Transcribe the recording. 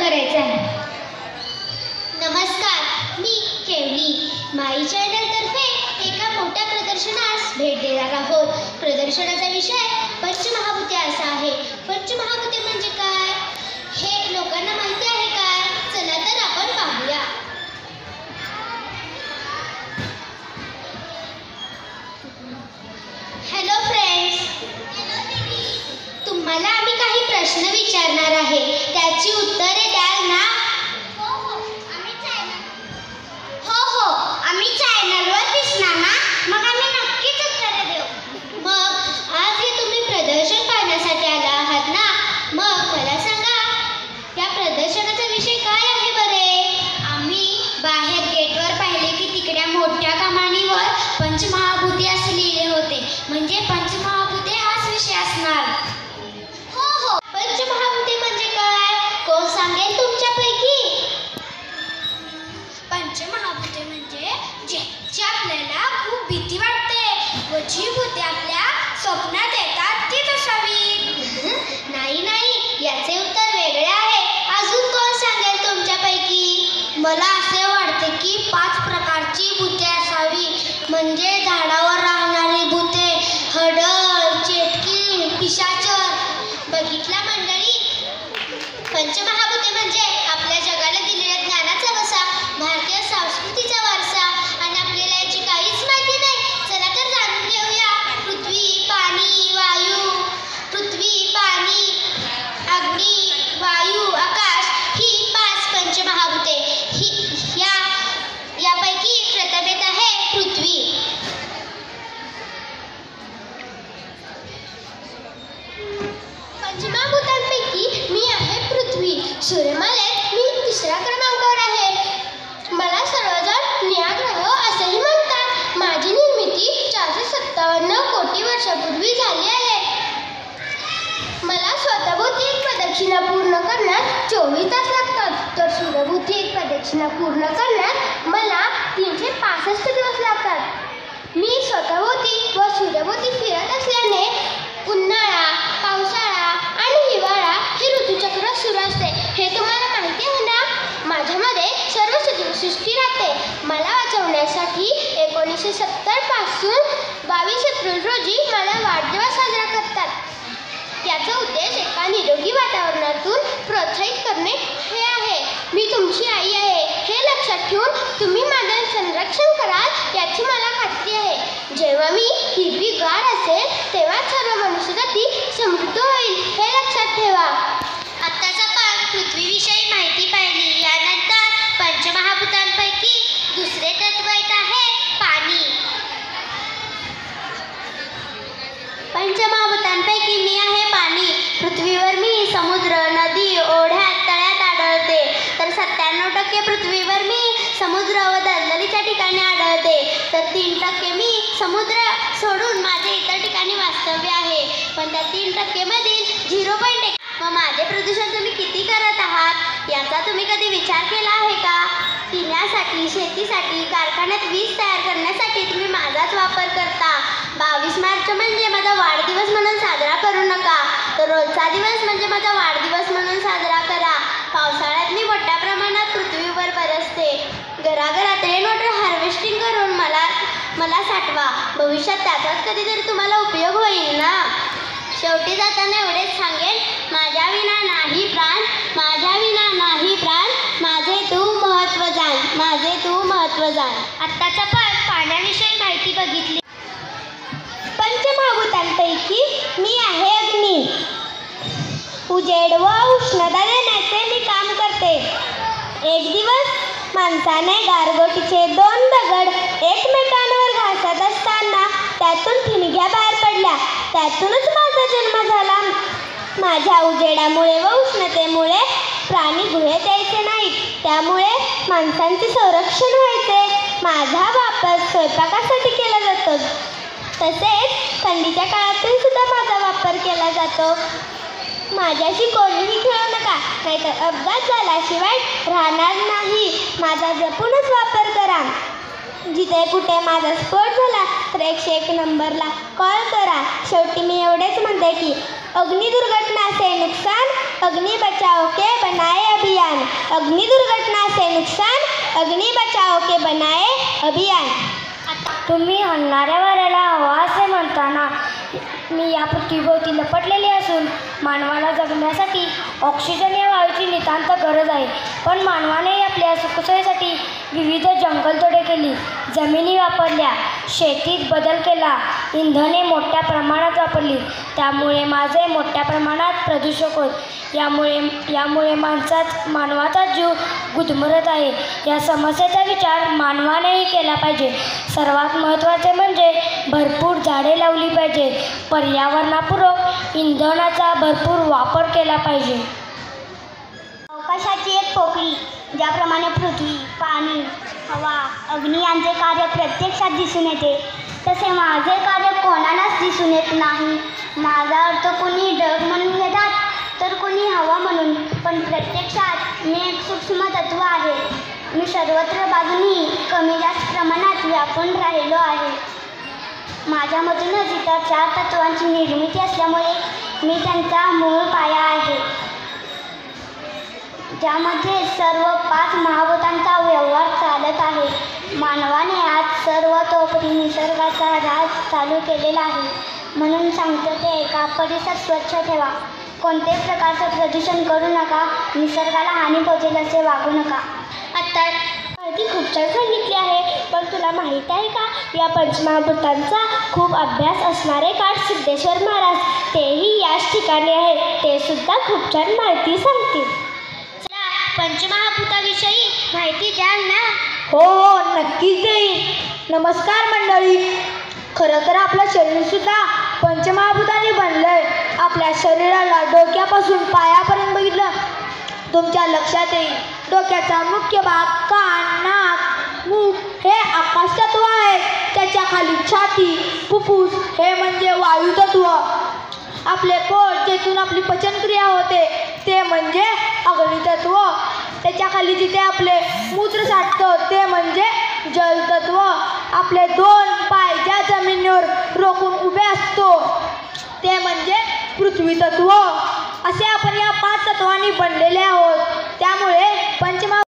करायचं आहे. नमस्कार, मी केवली. माई चॅनलतर्फे एका मोठ्या प्रदर्शनास भेट देणार आहोत. प्रदर्शनाचा विषय पंचमहाभूते असा आहे. पंचमहाभूते म्हणजे काय हे लोकांना माहिती आहे काय? चला तर आपण पाहूया. हॅलो फ्रेंड्स, तुम्हाला आम्ही काही प्रश्न विचारणार आहे, त्याची उत्तरे द्याल ना? हो, आम्ही चॅनलवर दिसणार ना, मग आम्ही नक्कीच उत्तरे देऊ. मग आज हे तुम्ही प्रदर्शन पाहण्यासाठी आला आहात ना, मग मला सांगा या प्रदर्शनाचा विषय काय आहे बरे? आम्ही बाहेर गेटवर पाहिले की तिकड्या मोठ्या कमानीवर पंचमहाभूते असे लिहिले होते, म्हणजे पंचमहाभूते हाच विषय असणार. हो, पंचमहाभूते म्हणजे काय? कोण सांगेल तुमच्यापैकी? पंचमहाभूते म्हणजे ज्याची आपल्याला खूप भीती वाटते व जी भूते आपल्या स्वप्नात येतात तीच असावी. नाही, याचे उत्तर वेगळे आहे. अजून कोण सांगेल तुमच्यापैकी? मला असे वाटते की 5 प्रकारची भूते असावी, म्हणजे झाडावर राहणारी भूते, हडळ, चेटकी, पिशाचर. बघितला मंडळी, पंचमहाभूते म्हणजे आपल्या जगाला दिलेल्या ज्ञानाचा वसा, भारतीय संस्कृतीचा वारसा, आणि आपल्याला याची काहीच माहिती नाही. चला तर जाणून घेऊया. पृथ्वी, पाणी, अग्नी, वायू, आकाश ही 5 पंचमहाभूते. यापैकी प्रथमेत आहे पृथ्वी. पंचमहाभूतांपैकी मी आहे पृथ्वी. सूर्यमालेत मी 3ऱ्या क्रमांकावर आहे. मला सर्वजण निळाग्रह असेही म्हणतात. माझी निर्मिती 457 कोटी वर्षापूर्वी झाली आहे. मला स्वतःभोवती एक प्रदक्षिणा पूर्ण करण्यास 24 तास लागतात, तर सूर्यभोवती एक प्रदक्षिणा पूर्ण करण्यास मला 365 दिवस लागतात. मी स्वतःभोवती व सूर्यभोवती फिरत असल्याने उन्हाळा, पावसाळा आणि हिवाळा हे ऋतुचक्र सुरू असते. हे तुम्हाला माहिती आहे ना? माझ्यामध्ये सर्व सृष्टी राहते. मला वाचवण्यासाठी 1970 पासून 22 एप्रिल रोजी मला वाढदिवस साजरा करतात. याचा उद्देश एका निरोगी वातावरणातून प्रोत्साहित करणे हे आहे. मी तुमची आई आहे हे लक्षात ठेवून तुम्ही माझे संरक्षण कराल याची मला खात्री आहे. जेव्हा मी हिरवीगार असेल तेव्हा सर्व मनुष्यजाती समृद्ध होईल हे लक्षात ठेवा. आत्ताच आपण पृथ्वीविषयी माहिती पाहिली. यानंतर पंचमहाभूतांपैकी दुसरे तत्व येत आहे पाणी. पंचमहाभूतांपैकी मी आहे पाणी. पृथ्वीवर मी समुद्र, नदी, ओढ्यात, तळ्यात आढळते, तर 97% पृथ्वीवर मी समुद्र व दलदलीच्या ठिकाणी आढळते, तर 3% मी समुद्र सोडून माझे इतर ठिकाणी वास्तव्य आहे. पण त्या 3% मधील 0.1 व माझे प्रदूषण तुम्ही किती करत आहात याचा तुम्ही कधी विचार केला आहे का? पिण्यासाठी, शेतीसाठी, कारखान्यात वीज तयार करण्यासाठी तुम्ही माझाच वापर करता. 22 मार्च म्हणजे माझा वाढदिवस म्हणून साजरा करू नका, तर रोजचा दिवस म्हणजे माझा वाढदिवस म्हणून साजरा करा. पावसाळ्यात मी मोठ्या प्रमाणात पृथ्वीवर बरसते. घराघरात रेन वॉटर हार्वेस्टिंग करून मला साठवा. भविष्यात त्याचाच कधीतरी तुम्हाला उपयोग होईल ना. शेवटी जाताना एवढेच सांगेन, माझ्या विना नाही प्राण, माझ्या विना नाही प्राण, माझे तू महत्त्व जाण, माझे तू महत्त्व जाण. आत्ताच आपण पाण्याविषयी माहिती बघितली. पंचमहाभूतांपैकी मी आहे अग्नी. उजेड व उष्णता देण्याचे मी काम करते. एक दिवस माणसाने गारगोटीचे 2 दगड एकमेकांवर घासत असताना त्यातून ठिणग्या बाहेर पडल्या. त्यातूनच माझा जन्म झाला. माझ्या उजेडामुळे व उष्णतेमुळे प्राणी गुहेत यायचे नाहीत, त्यामुळे माणसांचे संरक्षण व्हायचे. माझा वापर स्वयंपाकासाठी केला जातो, तसेच थंडीच्या काळातून सुद्धा माझा वापर केला जातो. माझ्याशी कोणीही खेळू नका, नाहीतर अपघात झाल्याशिवाय राहणार नाही. माझा जपूनच वापर करा. जिथे कुठे माझा स्फोट झाला तर 101 नंबरला कॉल करा. शेवटी मी एवढेच म्हणते की अग्नि दुर्घटना से नुकसान, अग्नि बचाओ के बनाए अभियान। अग्नि दुर्घटना से नुकसान, अग्नि बचाओ के बनाए अभियान। तुम्ही हलणाऱ्या वाऱ्याला हवा असे म्हणताना मी या पृथ्वीभोवती लपटलेले असून मानवाला जगण्यासाठी ऑक्सिजन या वायूची नितांत गरज आहे. पण मानवाने आपल्या सुखसोयीसाठी विविध जंगलतोडे केली, जमिनी वापरल्या, शेतीत बदल केला, इंधने मोठ्या प्रमाणात वापरली. त्यामुळे माझे मोठ्या प्रमाणात प्रदूषक होत. यामुळे मानवाचा जीव गुदमरत आहे. या समस्येचा विचार मानवानेही केला पाहिजे. सर्वात महत्त्वाचे म्हणजे भरपूर झाडे लावली पाहिजेत. पर्यावरणापूरक इंधनाचा भरपूर वापर केला पाहिजे. अवकाशाची एक पोकळी ज्याप्रमाणे पृथ्वी, पाणी, हवा, अग्नी यांचे कार्य प्रत्यक्षात दिसून येते, तसे माझे कार्य कोणालाच दिसून येत नाही. माझा अर्थ कोणी ढग म्हणून घेतात, तर कोणी हवा म्हणून. पण प्रत्यक्षात मी एक सूक्ष्म तत्व आहे. मी सर्वत्र बाजूंनी कमी जास्त प्रमाणात व्यापून राहिलो आहे. माझ्यामधूनच इतर 4 तत्वांची निर्मिती असल्यामुळे मी त्यांचा मूळ पाया आहे, ज्यामध्ये सर्व 5 महाभूतांचा व्यवहार चालत आहे. मानवाने आज सर्वतोपरी निसर्गाचा राज चालू केलेला आहे. म्हणून सांगतो ते ऐका, परिसर स्वच्छ ठेवा, कोणत्याही प्रकारचं प्रदूषण करू नका, निसर्गाला हानी पोहोचेल असे वागू नका. आता माहिती खूप छान सांगितली आहे, पण तुला माहीत आहे का, या पंचमहाभूतांचा खूप अभ्यास असणारे काठ सिद्धेश्वर महाराज, तेही याच ठिकाणी आहेत. ते सुद्धा खूप छान माहिती सांगतील. चला, पंचमहाभूताविषयी माहिती द्याल ना? हो, नक्कीच देईन. नमस्कार मंडळी. खरं तर आपलं शरीरसुद्धा पंचमहाभूतांनी बनलं आहे. आपल्या शरीराला डोक्यापासून पायापर्यंत बघितलं तुमच्या लक्षात येईल. डोक्याचा मुख्य भाग, कान, नाक, मूग हे आकाश तत्व आहे. त्याच्या खाली छाती, फुफ्फुस हे म्हणजे वायू तत्व. आपले पोट, जेथून आपली पचनक्रिया होते, ते म्हणजे अग्नी तत्व. त्याच्या खाली जिथे आपले मूत्र साठतं, ते म्हणजे जल तत्व. आपले 2 पाय ज्या जमिनीवर रोखून उभे असतो, ते म्हणजे पृथ्वी तत्व. असे आपण या 5 तत्वांनी बनलेले आहोत. त्यामुळे पंचमहा